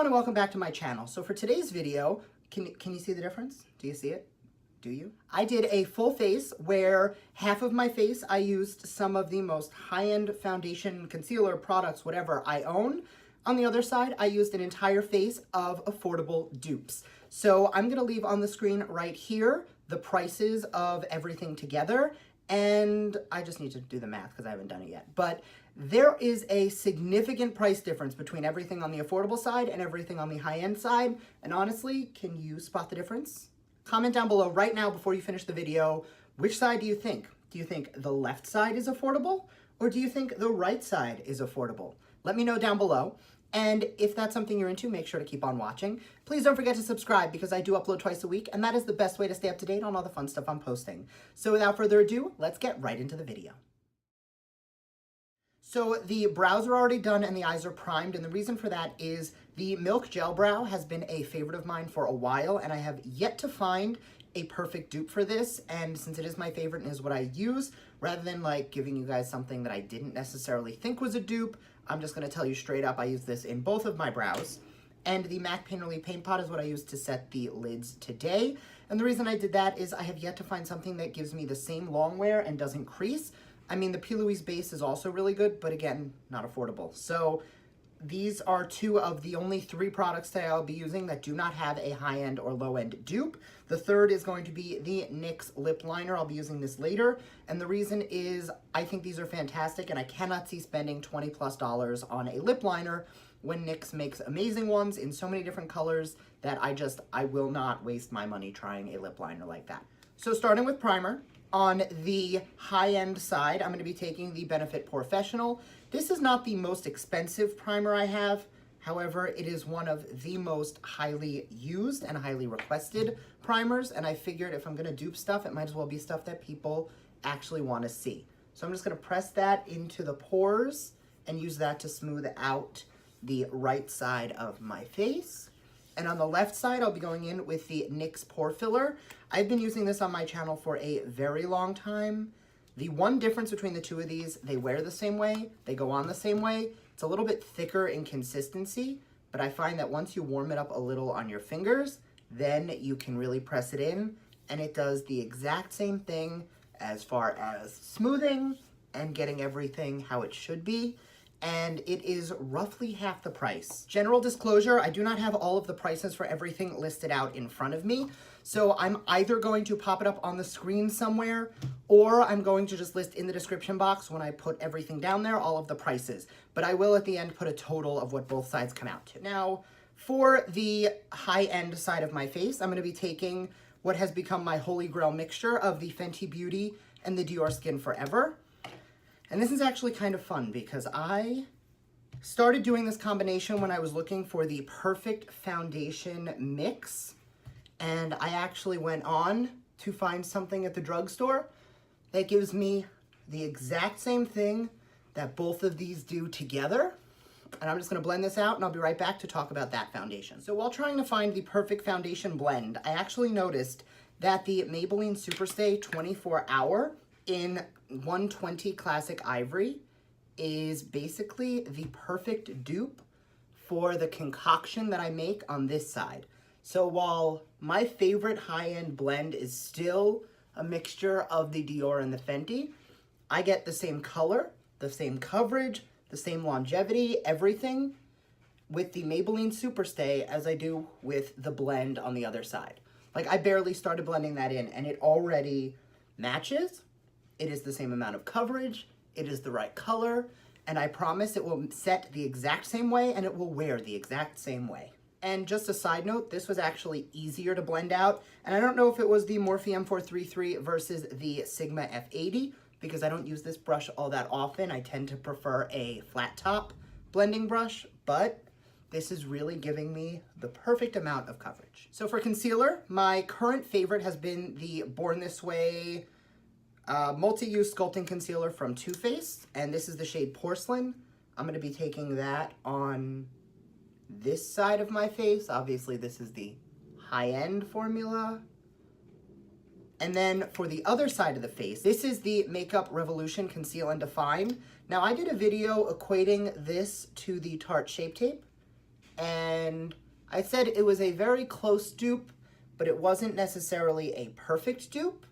everyone and welcome back to my channel. So for today's video, can you see the difference? Do you see it? Do you? I did a full face where half of my face I used some of the most high-end foundation, concealer, products, whatever I own. On the other side, I used an entire face of affordable dupes. So I'm gonna leave on the screen right here the prices of everything together, and I just need to do the math because I haven't done it yet. But there is a significant price difference between everything on the affordable side and everything on the high-end side. And honestly, can you spot the difference? Comment down below right now before you finish the video, which side do you think? Do you think the left side is affordable? Or do you think the right side is affordable? Let me know down below. And if that's something you're into, make sure to keep on watching. Please don't forget to subscribe because I do upload twice a week, and that is the best way to stay up to date on all the fun stuff I'm posting. So without further ado, let's get right into the video. So the brows are already done and the eyes are primed, and the reason for that is the Milk Gel Brow has been a favorite of mine for a while, and I have yet to find a perfect dupe for this, and since it is my favorite and is what I use, rather than like giving you guys something that I didn't necessarily think was a dupe, I'm just going to tell you straight up I use this in both of my brows. And the MAC Painterly Paint Pot is what I used to set the lids today, and the reason I did that is I have yet to find something that gives me the same long wear and doesn't crease. I mean, the P. Louise base is also really good, but again, not affordable. So these are two of the only 3 products that I'll be using that do not have a high-end or low-end dupe. The third is going to be the NYX lip liner. I'll be using this later. And the reason is I think these are fantastic and I cannot see spending $20+ on a lip liner when NYX makes amazing ones in so many different colors that I will not waste my money trying a lip liner like that. So starting with primer. On the high-end side, I'm going to be taking the Benefit POREfessional. This is not the most expensive primer I have. However, it is one of the most highly used and highly requested primers, and I figured if I'm going to dupe stuff, it might as well be stuff that people actually want to see. So I'm just going to press that into the pores and use that to smooth out the right side of my face. And on the left side, I'll be going in with the NYX Pore Filler. I've been using this on my channel for a very long time. The one difference between the two of these, they wear the same way, they go on the same way. It's a little bit thicker in consistency, but I find that once you warm it up a little on your fingers, then you can really press it in, and it does the exact same thing as far as smoothing and getting everything how it should be. And it is roughly half the price. General disclosure, I do not have all of the prices for everything listed out in front of me, so I'm either going to pop it up on the screen somewhere, or I'm going to just list in the description box when I put everything down there, all of the prices. But I will at the end put a total of what both sides come out to. Now, for the high-end side of my face, I'm gonna be taking what has become my holy grail mixture of the Fenty Beauty and the Dior Skin Forever. And this is actually kind of fun because I started doing this combination when I was looking for the perfect foundation mix. And I actually went on to find something at the drugstore that gives me the exact same thing that both of these do together. And I'm just gonna blend this out and I'll be right back to talk about that foundation. So while trying to find the perfect foundation blend, I actually noticed that the Maybelline Superstay 24 Hour in 120 Classic Ivory is basically the perfect dupe for the concoction that I make on this side. So while my favorite high-end blend is still a mixture of the Dior and the Fenty, I get the same color, the same coverage, the same longevity, everything with the Maybelline Superstay as I do with the blend on the other side. Like, I barely started blending that in and it already matches. It is the same amount of coverage, it is the right color, and I promise it will set the exact same way and it will wear the exact same way. And just a side note, this was actually easier to blend out, and I don't know if it was the Morphe M433 versus the Sigma F80, because I don't use this brush all that often. I tend to prefer a flat top blending brush, but this is really giving me the perfect amount of coverage. So for concealer, my current favorite has been the Born This Way multi-use sculpting concealer from Too Faced, and this is the shade Porcelain. I'm going to be taking that on this side of my face. Obviously, this is the high-end formula. And then for the other side of the face, this is the Makeup Revolution Conceal and Define. Now, I did a video equating this to the Tarte Shape Tape, and I said it was a very close dupe, but it wasn't necessarily a perfect dupe.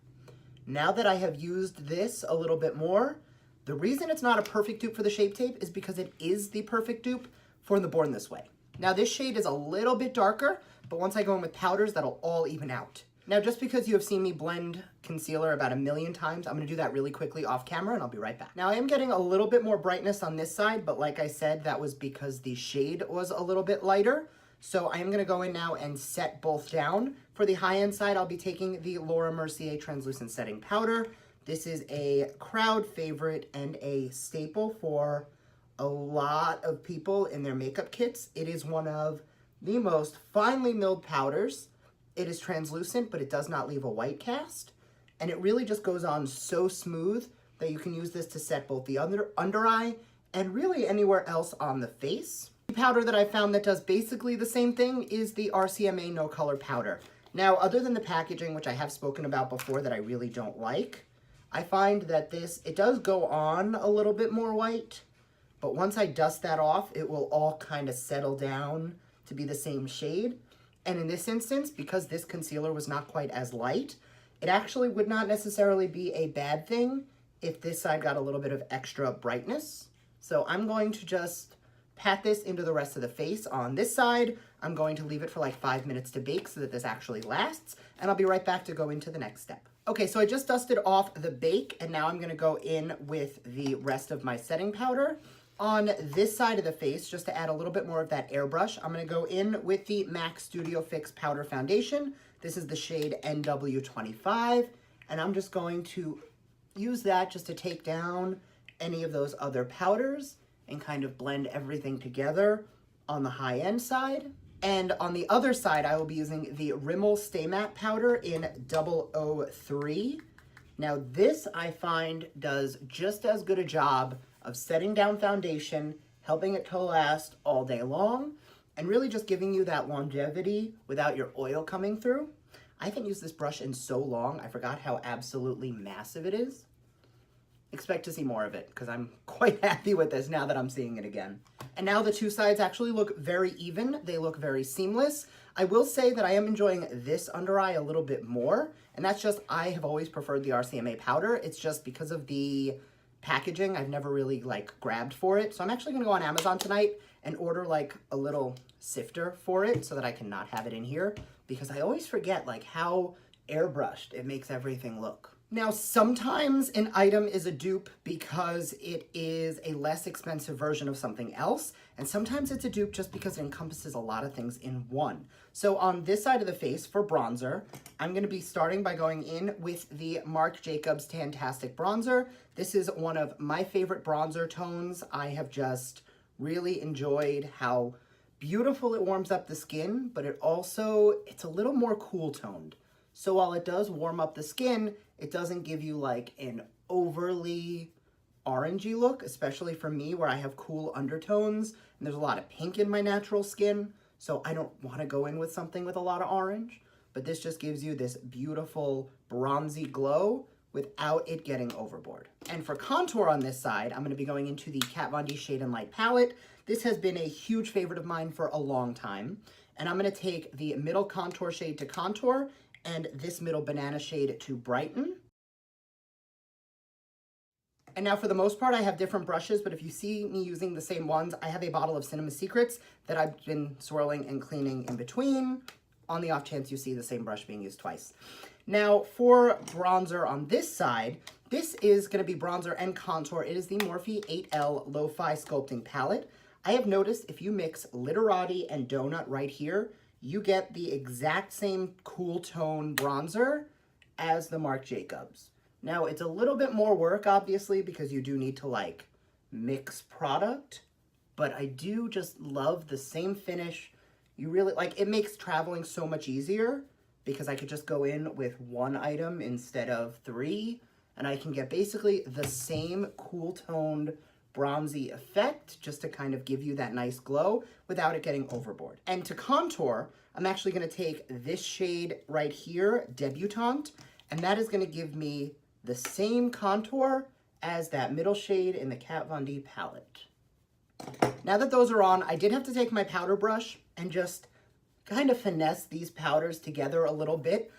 Now that I have used this a little bit more, the reason it's not a perfect dupe for the Shape Tape is because it is the perfect dupe for the Born This Way. Now this shade is a little bit darker, but once I go in with powders, that'll all even out. Now, just because you have seen me blend concealer about 1,000,000 times, I'm gonna do that really quickly off camera and I'll be right back. Now I am getting a little bit more brightness on this side, but like I said, that was because the shade was a little bit lighter. So I am gonna go in now and set both down. For the high-end side, I'll be taking the Laura Mercier Translucent Setting Powder. This is a crowd favorite and a staple for a lot of people in their makeup kits. It is one of the most finely milled powders. It is translucent, but it does not leave a white cast. And it really just goes on so smooth that you can use this to set both the under eye and really anywhere else on the face. The powder that I found that does basically the same thing is the RCMA No Color Powder. Now, other than the packaging, which I have spoken about before that I really don't like, I find that it does go on a little bit more white, but once I dust that off, it will all kind of settle down to be the same shade. And in this instance, because this concealer was not quite as light, it actually would not necessarily be a bad thing if this side got a little bit of extra brightness. So I'm going to just pat this into the rest of the face on this side. I'm going to leave it for like 5 minutes to bake so that this actually lasts, and I'll be right back to go into the next step. Okay, so I just dusted off the bake, and now I'm gonna go in with the rest of my setting powder. On this side of the face, just to add a little bit more of that airbrush, I'm gonna go in with the MAC Studio Fix Powder Foundation. This is the shade NW25, and I'm just going to use that just to take down any of those other powders and kind of blend everything together on the high-end side. And on the other side, I will be using the Rimmel Stay Matte Powder in 003. Now this, I find, does just as good a job of setting down foundation, helping it to last all day long, and really just giving you that longevity without your oil coming through. I haven't used this brush in so long, I forgot how absolutely massive it is. Expect to see more of it, because I'm quite happy with this now that I'm seeing it again. And now the two sides actually look very even. They look very seamless. I will say that I am enjoying this under eye a little bit more, and that's just, I have always preferred the RCMA powder. It's just because of the packaging, I've never really like grabbed for it. So I'm actually gonna go on Amazon tonight and order like a little sifter for it so that I can not have it in here, because I always forget like how airbrushed it makes everything look. Now, sometimes an item is a dupe because it is a less expensive version of something else, and sometimes it's a dupe just because it encompasses a lot of things in one. So on this side of the face for bronzer, I'm gonna be starting by going in with the Marc Jacobs Tan-Tastic bronzer. This is one of my favorite bronzer tones. I have just really enjoyed how beautiful it warms up the skin, but it's a little more cool toned. So while it does warm up the skin, it doesn't give you like an overly orangey look, especially for me where I have cool undertones and there's a lot of pink in my natural skin. So I don't want to go in with something with a lot of orange, but this just gives you this beautiful bronzy glow without it getting overboard. And for contour on this side, I'm going to be going into the Kat Von D Shade and Light palette. This has been a huge favorite of mine for a long time. And I'm going to take the middle contour shade to contour and this middle banana shade to brighten. And now for the most part, I have different brushes, but if you see me using the same ones, I have a bottle of Cinema Secrets that I've been swirling and cleaning in between, on the off chance you see the same brush being used twice. Now for bronzer on this side, this is gonna be bronzer and contour. It is the Morphe 8L Lo-Fi Sculpting Palette. I have noticed if you mix Literati and Donut right here, you get the exact same cool tone bronzer as the Marc Jacobs. Now, it's a little bit more work, obviously, because you do need to, like, mix product, but I do just love the same finish. You really, like, it makes traveling so much easier because I could just go in with one item instead of 3, and I can get basically the same cool-toned bronzy effect just to kind of give you that nice glow without it getting overboard. And to contour, I'm actually going to take this shade right here, Debutante, and that is going to give me the same contour as that middle shade in the Kat Von D palette. Now that those are on, I did have to take my powder brush and just kind of finesse these powders together a little bit.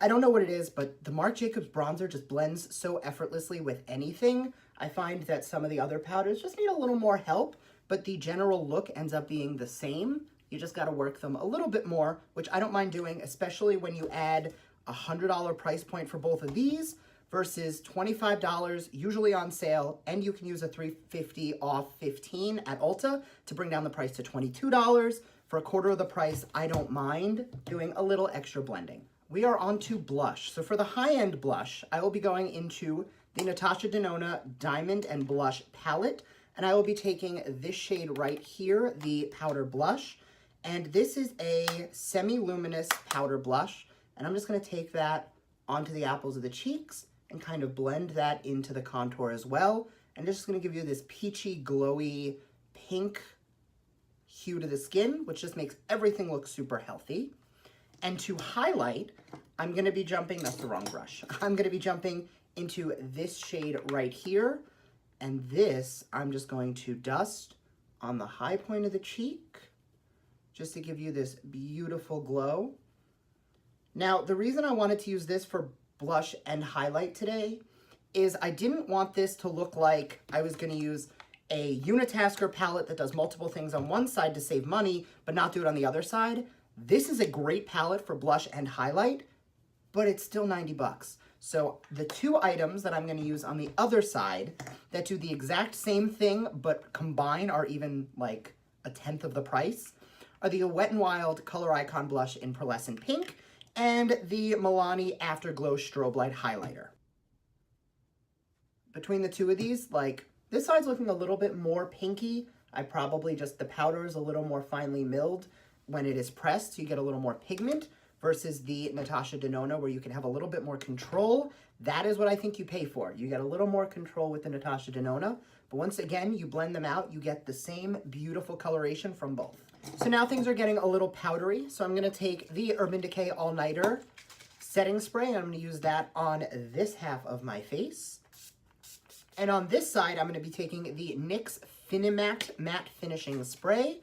I don't know what it is, but the Marc Jacobs bronzer just blends so effortlessly with anything. I find that some of the other powders just need a little more help, but the general look ends up being the same. You just gotta work them a little bit more, which I don't mind doing, especially when you add a $100 price point for both of these versus $25, usually on sale, and you can use a $350 off 15 at Ulta to bring down the price to $22. For a quarter of the price, I don't mind doing a little extra blending. We are on to blush. So for the high-end blush, I will be going into the Natasha Denona Diamond and Blush Palette, and I will be taking this shade right here, the Powder Blush, and this is a semi-luminous powder blush, and I'm just gonna take that onto the apples of the cheeks and kind of blend that into the contour as well, and just gonna give you this peachy, glowy, pink hue to the skin, which just makes everything look super healthy. And to highlight, I'm gonna be jumping, that's the wrong brush. I'm gonna be jumping into this shade right here. And this, I'm just going to dust on the high point of the cheek, just to give you this beautiful glow. Now, the reason I wanted to use this for blush and highlight today is I didn't want this to look like I was gonna use a unitasker palette that does multiple things on one side to save money, but not do it on the other side. This is a great palette for blush and highlight, but it's still 90 bucks. So the two items that I'm gonna use on the other side that do the exact same thing, but combine are even like a tenth of the price, are the Wet n Wild Color Icon Blush in Pearlescent Pink and the Milani Afterglow Strobe Light Highlighter. Between the two of these, like, this side's looking a little bit more pinky. I probably just, the powder is a little more finely milled when it is pressed, so you get a little more pigment, versus the Natasha Denona where you can have a little bit more control. That is what I think you pay for. You get a little more control with the Natasha Denona, but once again, you blend them out, you get the same beautiful coloration from both. So now things are getting a little powdery, so I'm gonna take the Urban Decay All Nighter setting spray, and I'm gonna use that on this half of my face. And on this side, I'm gonna be taking the NYX Finimatte Matte Finishing Spray.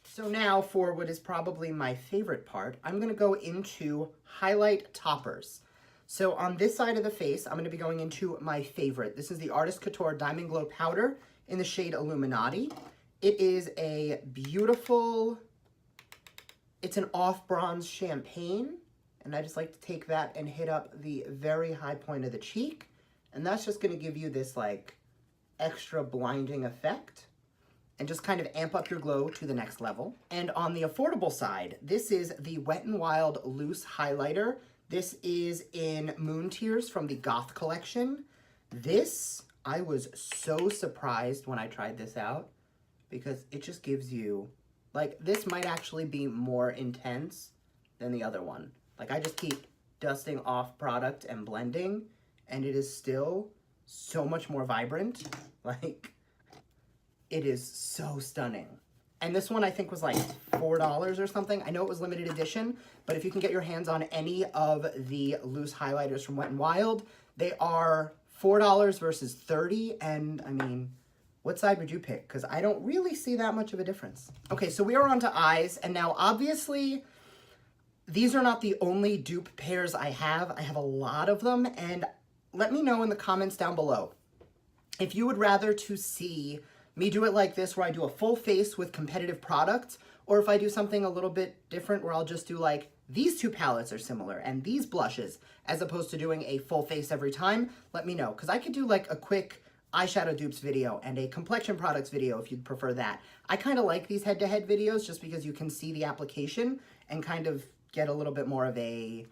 So now for what is probably my favorite part, I'm gonna go into highlight toppers. So on this side of the face, I'm gonna be going into my favorite. This is the Artist Couture Diamond Glow Powder in the shade Illuminati. It is a beautiful, it's an off bronze champagne. And I just like to take that and hit up the very high point of the cheek. And that's just gonna give you this like extra blinding effect and just kind of amp up your glow to the next level. And on the affordable side, this is the Wet n Wild Loose Highlighter. This is in Moon Tears from the Goth collection. This, I was so surprised when I tried this out because it just gives you, like, this might actually be more intense than the other one. Like, I just keep dusting off product and blending, and it is still so much more vibrant. Like, it is so stunning. And this one I think was like $4 or something. I know it was limited edition, but if you can get your hands on any of the loose highlighters from Wet n Wild, they are $4 versus $30. And I mean, what side would you pick? Because I don't really see that much of a difference. Okay, so we are on to eyes. And now obviously, these are not the only dupe pairs I have. I have a lot of them. And let me know in the comments down below if you would rather to see me do it like this where I do a full face with competitive products, or if I do something a little bit different where I'll just do like, these two palettes are similar and these blushes, as opposed to doing a full face every time. Let me know, because I could do like a quick eyeshadow dupes video and a complexion products video if you'd prefer that. I kind of like these head-to-head videos just because you can see the application and kind of get a little bit more of a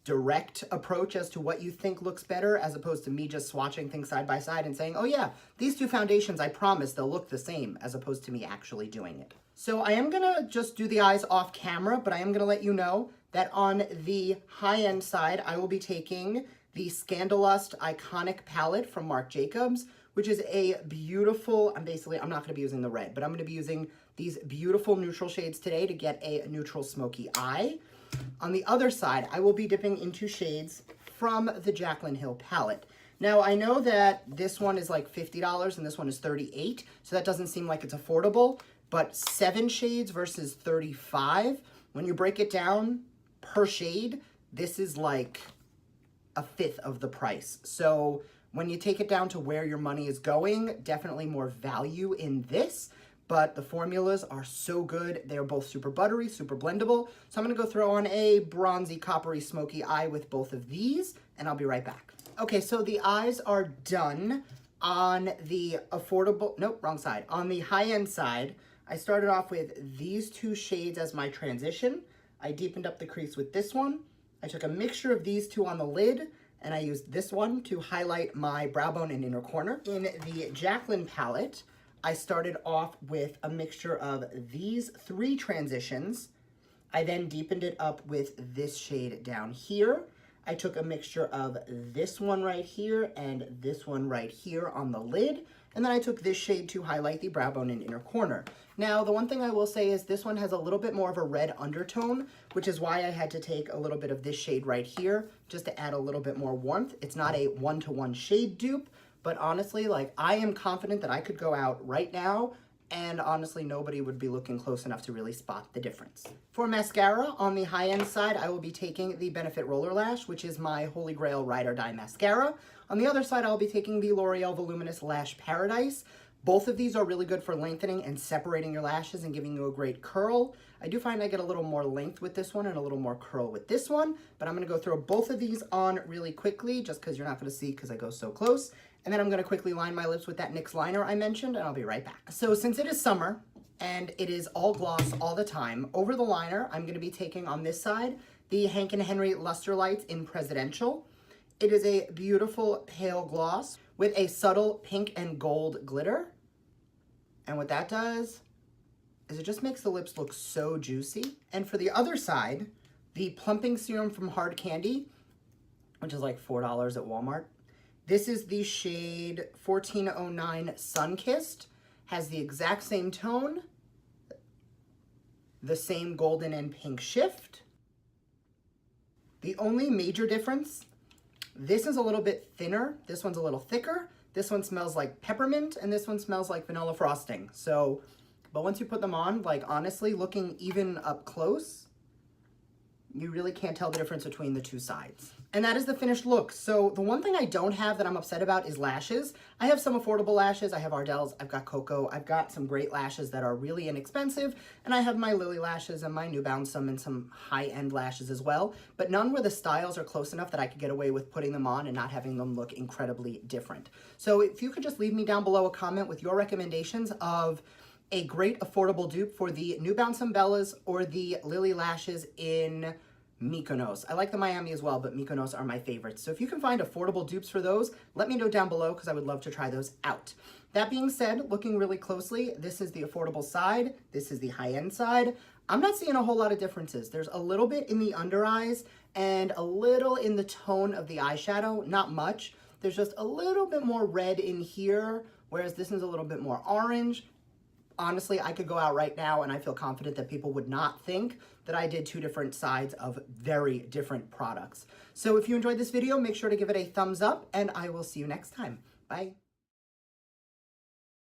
direct approach as to what you think looks better, as opposed to me just swatching things side by side and saying, oh yeah, these two foundations, I promise they'll look the same, as opposed to me actually doing it. So I am gonna just do the eyes off camera, but I am gonna let you know that on the high-end side, I will be taking the Scandalust Iconic Palette from Marc Jacobs, which is a beautiful, I'm not gonna be using the red, but I'm gonna be using these beautiful neutral shades today to get a neutral smoky eye. On the other side, I will be dipping into shades from the Jaclyn Hill palette. Now, I know that this one is like $50 and this one is $38, so that doesn't seem like it's affordable, but 7 shades versus 35, when you break it down per shade, this is like a fifth of the price. So when you take it down to where your money is going, definitely more value in this, but the formulas are so good. They're both super buttery, super blendable. So I'm gonna go throw on a bronzy, coppery, smoky eye with both of these, and I'll be right back. Okay, so the eyes are done. On the affordable, nope, wrong side. On the high-end side, I started off with these 2 shades as my transition. I deepened up the crease with this one. I took a mixture of these 2 on the lid, and I used this one to highlight my brow bone and inner corner. In the Jaclyn palette, I started off with a mixture of these 3 transitions. I then deepened it up with this shade down here. I took a mixture of this one right here and this one right here on the lid. And then I took this shade to highlight the brow bone and inner corner. Now, the one thing I will say is this one has a little bit more of a red undertone, which is why I had to take a little bit of this shade right here just to add a little bit more warmth. It's not a 1-to-1 shade dupe, but honestly, like, I am confident that I could go out right now and honestly, nobody would be looking close enough to really spot the difference. For mascara, on the high-end side, I will be taking the Benefit Roller Lash, which is my Holy Grail Ride or Die mascara. On the other side, I'll be taking the L'Oreal Voluminous Lash Paradise. Both of these are really good for lengthening and separating your lashes and giving you a great curl. I do find I get a little more length with this one and a little more curl with this one, but I'm gonna go throw both of these on really quickly just because you're not gonna see because I go so close. And then I'm gonna quickly line my lips with that NYX liner I mentioned, and I'll be right back. So since it is summer and it is all gloss all the time, over the liner, I'm gonna be taking on this side the Hank & Henry Luster Lights in Presidential. It is a beautiful pale gloss with a subtle pink and gold glitter. And what that does is it just makes the lips look so juicy. And for the other side, the Plumping Serum from Hard Candy, which is like $4 at Walmart. This is the shade 1409 Sunkissed. Has the exact same tone, the same golden and pink shift. The only major difference, this is a little bit thinner, this one's a little thicker, this one smells like peppermint, and this one smells like vanilla frosting. So, but once you put them on, like honestly, looking even up close, you really can't tell the difference between the 2 sides. And that is the finished look. So the one thing I don't have that I'm upset about is lashes. I have some affordable lashes. I have Ardell's, I've got Coco, I've got some great lashes that are really inexpensive, and I have my Lily lashes and my New Balance and some high-end lashes as well, but none where the styles are close enough that I could get away with putting them on and not having them look incredibly different. So if you could just leave me down below a comment with your recommendations of a great affordable dupe for the New Balance Bellas or the Lily lashes in Mykonos. I like the Miami as well, but Mykonos are my favorites. So if you can find affordable dupes for those, let me know down below because I would love to try those out. That being said, looking really closely, this is the affordable side, this is the high-end side. I'm not seeing a whole lot of differences. There's a little bit in the under eyes and a little in the tone of the eyeshadow, not much. There's just a little bit more red in here, whereas this is a little bit more orange. Honestly, I could go out right now and I feel confident that people would not think that I did 2 different sides of very different products. So if you enjoyed this video, make sure to give it a thumbs up and I will see you next time. Bye.